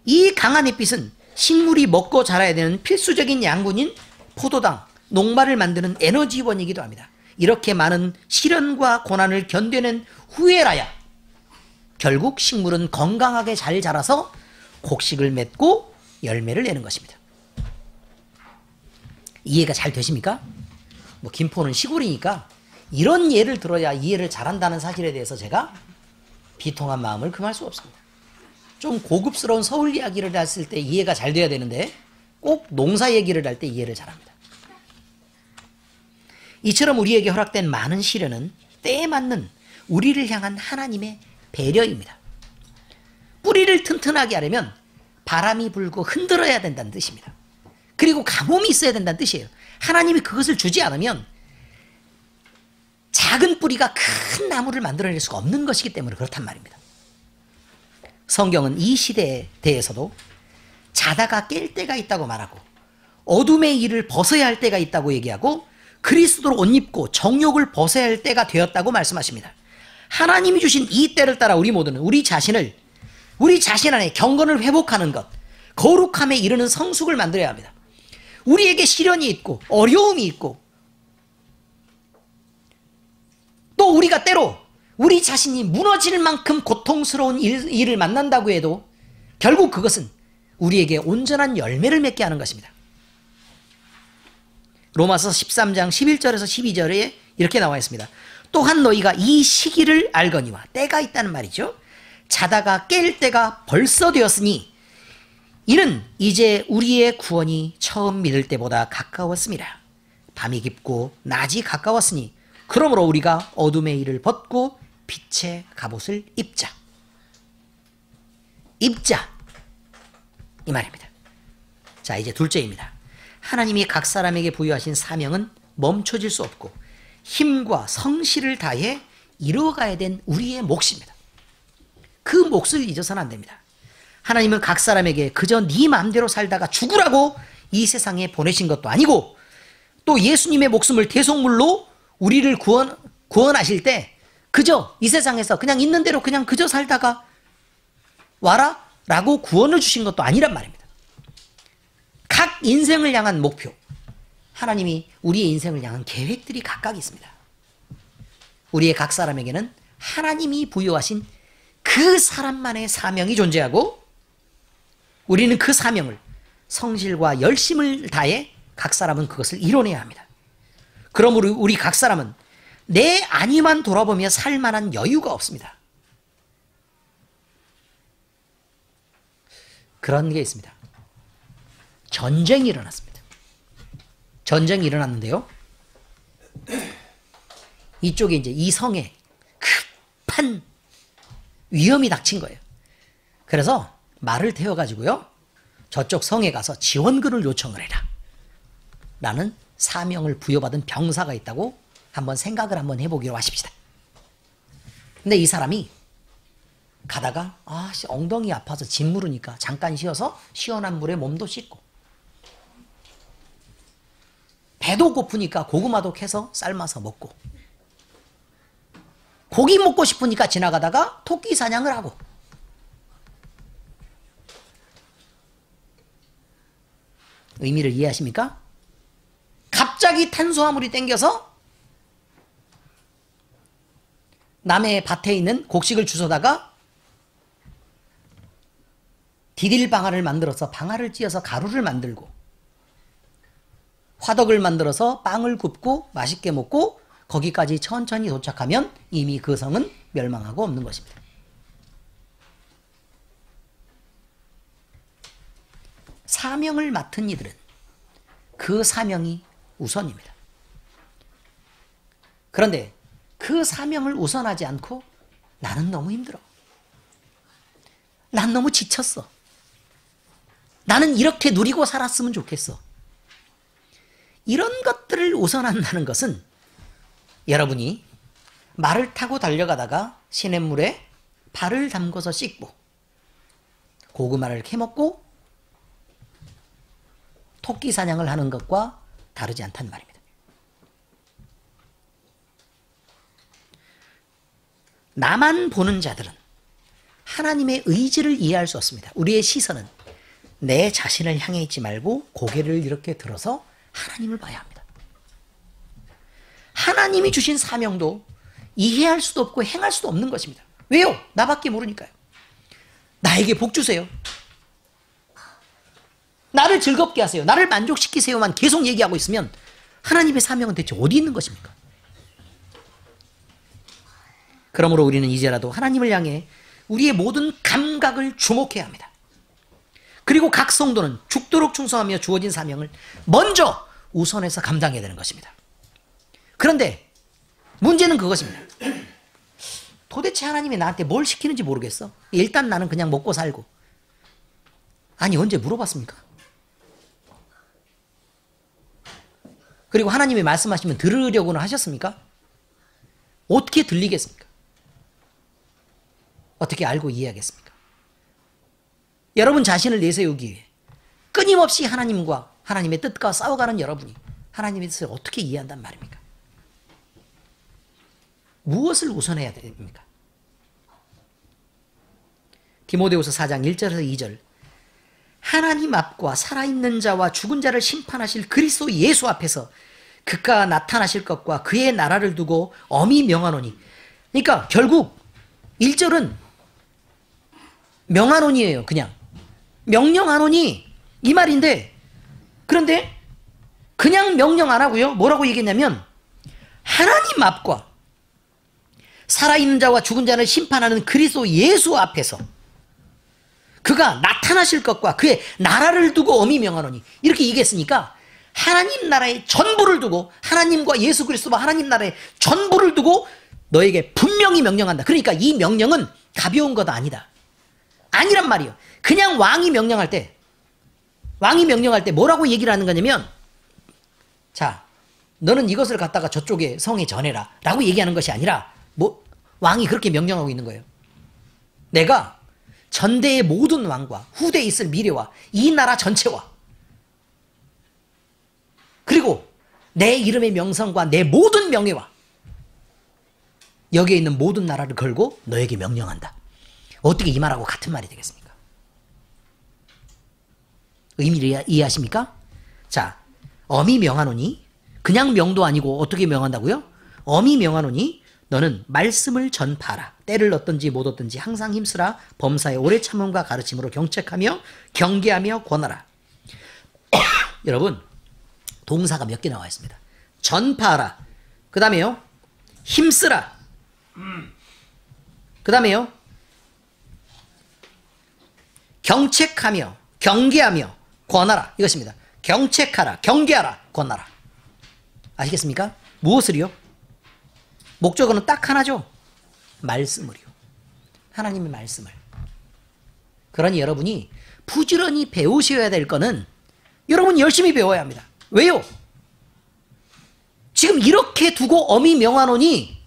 이 강한 햇빛은 식물이 먹고 자라야 되는 필수적인 양분인 포도당, 녹말을 만드는 에너지원이기도 합니다. 이렇게 많은 시련과 고난을 견뎌낸 후에라야 결국 식물은 건강하게 잘 자라서 곡식을 맺고 열매를 내는 것입니다. 이해가 잘 되십니까? 뭐 김포는 시골이니까 이런 예를 들어야 이해를 잘한다는 사실에 대해서 제가 비통한 마음을 금할 수 없습니다. 좀 고급스러운 서울 이야기를 했을 때 이해가 잘 돼야 되는데 꼭 농사 얘기를 할 때 이해를 잘합니다. 이처럼 우리에게 허락된 많은 시련은 때에 맞는 우리를 향한 하나님의 배려입니다. 뿌리를 튼튼하게 하려면 바람이 불고 흔들어야 된다는 뜻입니다. 그리고 가뭄이 있어야 된다는 뜻이에요. 하나님이 그것을 주지 않으면 작은 뿌리가 큰 나무를 만들어낼 수가 없는 것이기 때문에 그렇단 말입니다. 성경은 이 시대에 대해서도 자다가 깰 때가 있다고 말하고 어둠의 일을 벗어야 할 때가 있다고 얘기하고 그리스도로 옷 입고 정욕을 벗어야 할 때가 되었다고 말씀하십니다. 하나님이 주신 이 때를 따라 우리 모두는 우리 자신 안에 경건을 회복하는 것, 거룩함에 이르는 성숙을 만들어야 합니다. 우리에게 시련이 있고 어려움이 있고 또 우리가 때로 우리 자신이 무너질 만큼 고통스러운 일을 만난다고 해도 결국 그것은 우리에게 온전한 열매를 맺게 하는 것입니다. 로마서 13장 11절에서 12절에 이렇게 나와 있습니다. 또한 너희가 이 시기를 알거니와, 때가 있다는 말이죠. 자다가 깰 때가 벌써 되었으니 이는 이제 우리의 구원이 처음 믿을 때보다 가까웠습니다. 밤이 깊고 낮이 가까웠으니 그러므로 우리가 어둠의 일을 벗고 빛의 갑옷을 입자. 입자. 이 말입니다. 자, 이제 둘째입니다. 하나님이 각 사람에게 부여하신 사명은 멈춰질 수 없고 힘과 성실을 다해 이루어가야 된 우리의 몫입니다. 그 몫을 잊어서는 안 됩니다. 하나님은 각 사람에게 그저 네 마음대로 살다가 죽으라고 이 세상에 보내신 것도 아니고 또 예수님의 목숨을 대속물로 우리를 구원하실 때 그저 이 세상에서 그냥 있는 대로 그냥 그저 살다가 와라 라고 구원을 주신 것도 아니란 말입니다. 각 인생을 향한 목표, 하나님이 우리의 인생을 향한 계획들이 각각 있습니다. 우리의 각 사람에게는 하나님이 부여하신 그 사람만의 사명이 존재하고 우리는 그 사명을 성실과 열심을 다해 각 사람은 그것을 이뤄내야 합니다. 그러므로 우리 각 사람은 내 안위만 돌아보며 살 만한 여유가 없습니다. 그런 게 있습니다. 전쟁이 일어났습니다. 전쟁이 일어났는데요. 이쪽에 이제 이 성에 급한 위험이 닥친 거예요. 그래서 말을 태워가지고요. 저쪽 성에 가서 지원군을 요청을 해라. 라는 사명을 부여받은 병사가 있다고 한번 생각을 한번 해보기로 하십시다. 근데 이 사람이 가다가 엉덩이 아파서 짓 무르니까 잠깐 쉬어서 시원한 물에 몸도 씻고 배도 고프니까 고구마도 캐서 삶아서 먹고 고기 먹고 싶으니까 지나가다가 토끼 사냥을 하고 의미를 이해하십니까? 갑자기 탄수화물이 땡겨서 남의 밭에 있는 곡식을 주워다가 디딜방아를 만들어서 방아를 찧어서 가루를 만들고 화덕을 만들어서 빵을 굽고 맛있게 먹고 거기까지 천천히 도착하면 이미 그 성은 멸망하고 없는 것입니다. 사명을 맡은 이들은 그 사명이 우선입니다. 그런데 그 사명을 우선하지 않고 나는 너무 힘들어. 난 너무 지쳤어. 나는 이렇게 누리고 살았으면 좋겠어. 이런 것들을 우선한다는 것은 여러분이 말을 타고 달려가다가 시냇물에 발을 담궈서 씻고 고구마를 캐먹고 토끼 사냥을 하는 것과 다르지 않다는 말입니다. 나만 보는 자들은 하나님의 의지를 이해할 수 없습니다. 우리의 시선은 내 자신을 향해 있지 말고 고개를 이렇게 들어서 하나님을 봐야 합니다. 하나님이 주신 사명도 이해할 수도 없고 행할 수도 없는 것입니다. 왜요? 나밖에 모르니까요. 나에게 복 주세요. 나를 즐겁게 하세요. 나를 만족시키세요만 계속 얘기하고 있으면 하나님의 사명은 대체 어디 있는 것입니까? 그러므로 우리는 이제라도 하나님을 향해 우리의 모든 감각을 주목해야 합니다. 그리고 각 성도는 죽도록 충성하며 주어진 사명을 먼저 우선해서 감당해야 되는 것입니다. 그런데 문제는 그것입니다. 도대체 하나님이 나한테 뭘 시키는지 모르겠어. 일단 나는 그냥 먹고 살고. 아니, 언제 물어봤습니까? 그리고 하나님이 말씀하시면 들으려고는 하셨습니까? 어떻게 들리겠습니까? 어떻게 알고 이해하겠습니까? 여러분 자신을 내세우기 위해 끊임없이 하나님과 하나님의 뜻과 싸워가는 여러분이 하나님의 뜻을 어떻게 이해한단 말입니까? 무엇을 우선해야 됩니까? 디모데후서 4장 1절에서 2절 하나님 앞과 살아있는 자와 죽은 자를 심판하실 그리스도 예수 앞에서 그가 나타나실 것과 그의 나라를 두고 엄히 명하노니. 그러니까 결국 1절은 명하노니예요. 그냥 명령하노니 이 말인데, 그런데 그냥 명령 안 하고요. 뭐라고 얘기했냐면 하나님 앞과 살아있는 자와 죽은 자를 심판하는 그리스도 예수 앞에서 그가 나타나실 것과 그의 나라를 두고 엄히 명하노니, 이렇게 얘기했으니까 하나님 나라의 전부를 두고, 하나님과 예수 그리스도와 하나님 나라의 전부를 두고 너에게 분명히 명령한다. 그러니까 이 명령은 가벼운 것 아니다. 아니란 말이요. 그냥 왕이 명령할 때 뭐라고 얘기를 하는 거냐면, 자, 너는 이것을 갖다가 저쪽에 성에 전해라 라고 얘기하는 것이 아니라, 왕이 그렇게 명령하고 있는 거예요. 내가 전대의 모든 왕과 후대에 있을 미래와 이 나라 전체와 그리고 내 이름의 명성과 내 모든 명예와 여기에 있는 모든 나라를 걸고 너에게 명령한다. 어떻게 이 말하고 같은 말이 되겠습니까? 의미를 이해하십니까? 자, 엄히 명하노니, 그냥 명도 아니고 어떻게 명한다고요? 엄히 명하노니 너는 말씀을 전파하라. 때를 얻든지 못 얻든지 항상 힘쓰라. 범사의 오래 참음과 가르침으로 경책하며 경계하며 권하라. 여러분, 동사가 몇 개 나와 있습니다. 전파하라. 그 다음에요, 힘쓰라. 그 다음에요, 경책하며 경계하며 권하라. 이것입니다. 경책하라, 경계하라, 권하라. 아시겠습니까? 무엇을요? 목적어는 딱 하나죠. 말씀을요. 하나님의 말씀을. 그러니 여러분이 부지런히 배우셔야 될 거는 여러분 열심히 배워야 합니다. 왜요? 지금 이렇게 두고 엄히 명하노니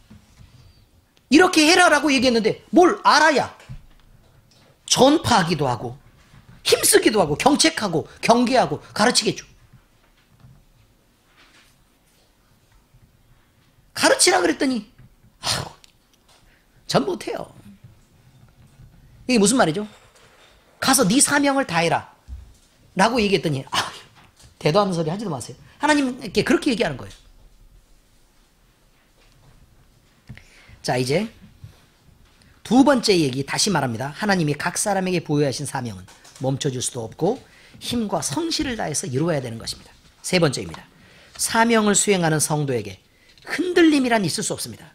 이렇게 해라라고 얘기했는데 뭘 알아야 전파하기도 하고 힘쓰기도 하고 경책하고 경계하고 가르치겠죠. 가르치라 그랬더니 전 못해요. 이게 무슨 말이죠? 가서 네 사명을 다해라 라고 얘기했더니 대도 않는 소리 하지도 마세요. 하나님께 그렇게 얘기하는 거예요. 자, 이제 두 번째 얘기 다시 말합니다. 하나님이 각 사람에게 부여하신 사명은 멈춰줄 수도 없고 힘과 성실을 다해서 이루어야 되는 것입니다. 세 번째입니다. 사명을 수행하는 성도에게 흔들림이란 있을 수 없습니다.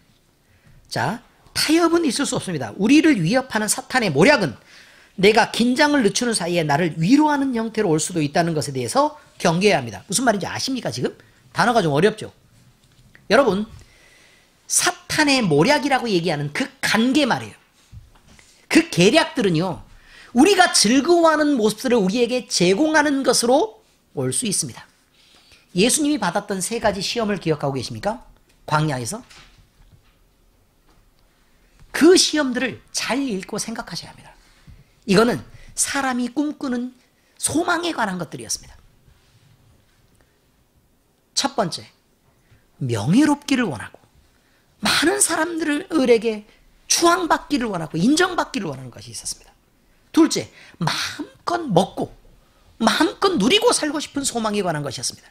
자, 타협은 있을 수 없습니다. 우리를 위협하는 사탄의 모략은 내가 긴장을 늦추는 사이에 나를 위로하는 형태로 올 수도 있다는 것에 대해서 경계해야 합니다. 무슨 말인지 아십니까 지금? 단어가 좀 어렵죠? 여러분, 사탄의 모략이라고 얘기하는 그 간계 말이에요. 그 계략들은요, 우리가 즐거워하는 모습들을 우리에게 제공하는 것으로 올 수 있습니다. 예수님이 받았던 세 가지 시험을 기억하고 계십니까? 광야에서. 그 시험들을 잘 읽고 생각하셔야 합니다. 이거는 사람이 꿈꾸는 소망에 관한 것들이었습니다. 첫 번째, 명예롭기를 원하고 많은 사람들에게 추앙받기를 원하고 인정받기를 원하는 것이 있었습니다. 둘째, 마음껏 먹고 마음껏 누리고 살고 싶은 소망에 관한 것이었습니다.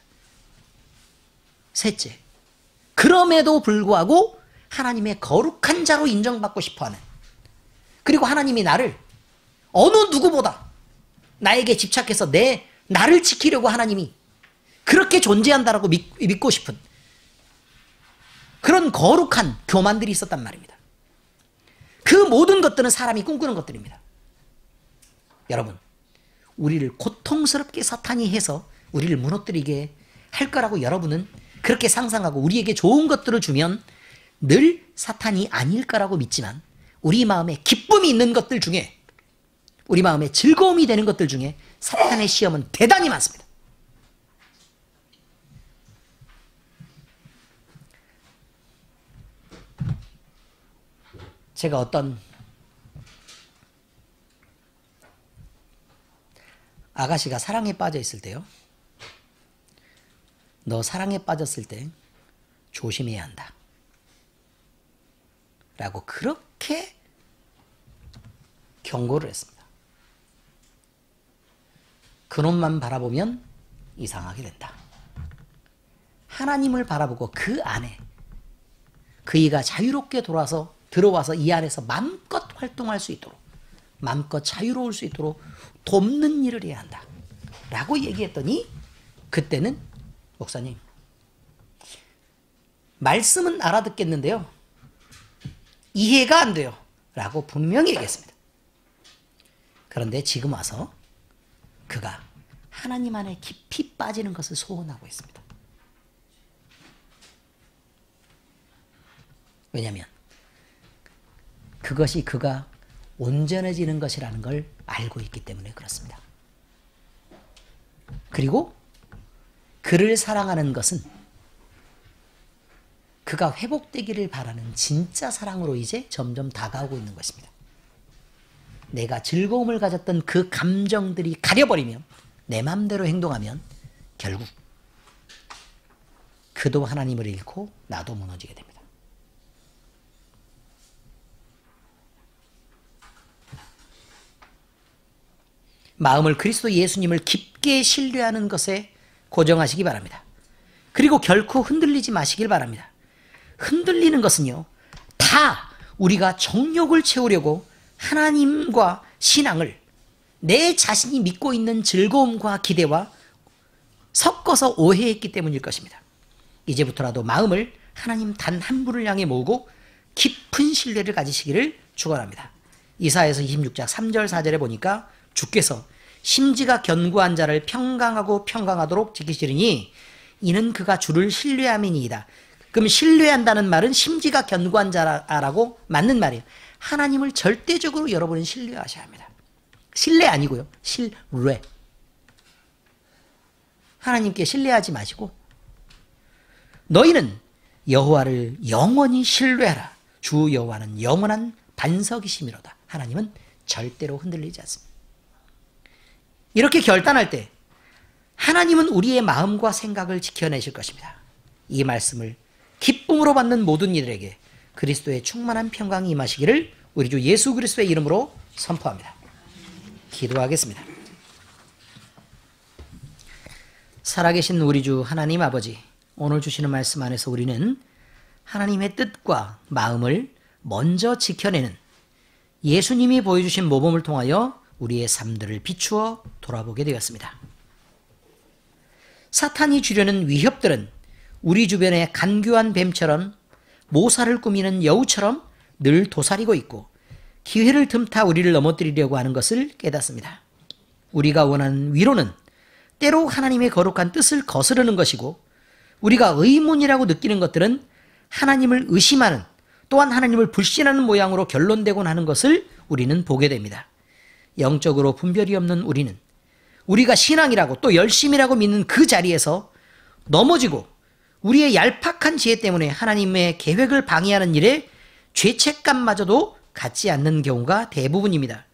셋째, 그럼에도 불구하고 하나님의 거룩한 자로 인정받고 싶어하는, 그리고 하나님이 나를 어느 누구보다 나에게 집착해서 나를 지키려고 하나님이 그렇게 존재한다라고 믿고 싶은 그런 거룩한 교만들이 있었단 말입니다. 그 모든 것들은 사람이 꿈꾸는 것들입니다. 여러분, 우리를 고통스럽게 사탄이 해서 우리를 무너뜨리게 할 거라고 여러분은 그렇게 상상하고 우리에게 좋은 것들을 주면 늘 사탄이 아닐 거라고 믿지만 우리 마음에 기쁨이 있는 것들 중에, 우리 마음에 즐거움이 되는 것들 중에 사탄의 시험은 대단히 많습니다. 제가 어떤 아가씨가 사랑에 빠져 있을 때요, 너 사랑에 빠졌을 때 조심해야 한다 라고 그렇게 경고를 했습니다. 그놈만 바라보면 이상하게 된다. 하나님을 바라보고 그 안에 그이가 자유롭게 들어와서 이 안에서 마음껏 활동할 수 있도록, 마음껏 자유로울 수 있도록 돕는 일을 해야 한다 라고 얘기했더니, 그때는 목사님, 말씀은 알아듣겠는데요 이해가 안 돼요 라고 분명히 얘기했습니다. 그런데 지금 와서 그가 하나님 안에 깊이 빠지는 것을 소원하고 있습니다. 왜냐하면 그것이 그가 온전해지는 것이라는 걸 알고 있기 때문에 그렇습니다. 그리고 그를 사랑하는 것은 그가 회복되기를 바라는 진짜 사랑으로 이제 점점 다가오고 있는 것입니다. 내가 즐거움을 가졌던 그 감정들이 가려버리면, 내 마음대로 행동하면 결국 그도 하나님을 잃고 나도 무너지게 됩니다. 마음을 그리스도 예수님을 깊게 신뢰하는 것에 고정하시기 바랍니다. 그리고 결코 흔들리지 마시길 바랍니다. 흔들리는 것은요, 다 우리가 정욕을 채우려고 하나님과 신앙을 내 자신이 믿고 있는 즐거움과 기대와 섞어서 오해했기 때문일 것입니다. 이제부터라도 마음을 하나님 단 한 분을 향해 모으고 깊은 신뢰를 가지시기를 축원합니다. 이사야서 26장 3절 4절에 보니까 주께서 심지가 견고한 자를 평강하고 평강하도록 지키시리니 이는 그가 주를 신뢰함이니이다. 그럼 신뢰한다는 말은 심지가 견고한 자라고 맞는 말이에요. 하나님을 절대적으로 여러분은 신뢰하셔야 합니다. 신뢰 아니고요. 신뢰. 하나님께 신뢰하지 마시고 너희는 여호와를 영원히 신뢰하라. 주 여호와는 영원한 반석이시미로다. 하나님은 절대로 흔들리지 않습니다. 이렇게 결단할 때 하나님은 우리의 마음과 생각을 지켜내실 것입니다. 이 말씀을 기쁨으로 받는 모든 이들에게 그리스도의 충만한 평강이 임하시기를 우리 주 예수 그리스도의 이름으로 선포합니다. 기도하겠습니다. 살아계신 우리 주 하나님 아버지, 오늘 주시는 말씀 안에서 우리는 하나님의 뜻과 마음을 먼저 지켜내는 예수님이 보여주신 모범을 통하여 우리의 삶들을 비추어 돌아보게 되었습니다. 사탄이 주려는 위협들은 우리 주변의 간교한 뱀처럼, 모사를 꾸미는 여우처럼 늘 도사리고 있고 기회를 틈타 우리를 넘어뜨리려고 하는 것을 깨닫습니다. 우리가 원하는 위로는 때로 하나님의 거룩한 뜻을 거스르는 것이고, 우리가 의문이라고 느끼는 것들은 하나님을 의심하는, 또한 하나님을 불신하는 모양으로 결론되곤 하는 것을 우리는 보게 됩니다. 영적으로 분별이 없는 우리는 우리가 신앙이라고 또 열심이라고 믿는 그 자리에서 넘어지고 우리의 얄팍한 지혜 때문에 하나님의 계획을 방해하는 일에 죄책감마저도 갖지 않는 경우가 대부분입니다.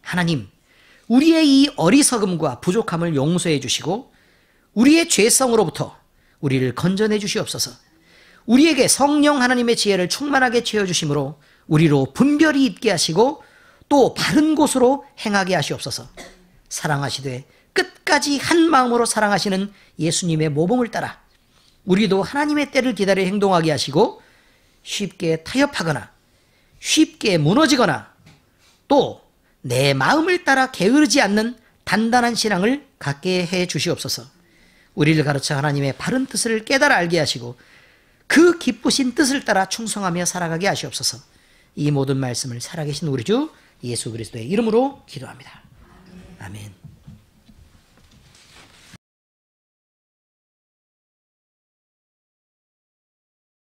하나님, 우리의 이 어리석음과 부족함을 용서해 주시고 우리의 죄성으로부터 우리를 건져내 주시옵소서. 우리에게 성령 하나님의 지혜를 충만하게 채워주심으로 우리로 분별이 있게 하시고 또 바른 곳으로 행하게 하시옵소서. 사랑하시되 끝까지 한 마음으로 사랑하시는 예수님의 모범을 따라 우리도 하나님의 때를 기다려 행동하게 하시고 쉽게 타협하거나 쉽게 무너지거나 또 내 마음을 따라 게으르지 않는 단단한 신앙을 갖게 해 주시옵소서. 우리를 가르쳐 하나님의 바른 뜻을 깨달아 알게 하시고 그 기쁘신 뜻을 따라 충성하며 살아가게 하시옵소서. 이 모든 말씀을 살아계신 우리 주 예수 그리스도의 이름으로 기도합니다. 아멘.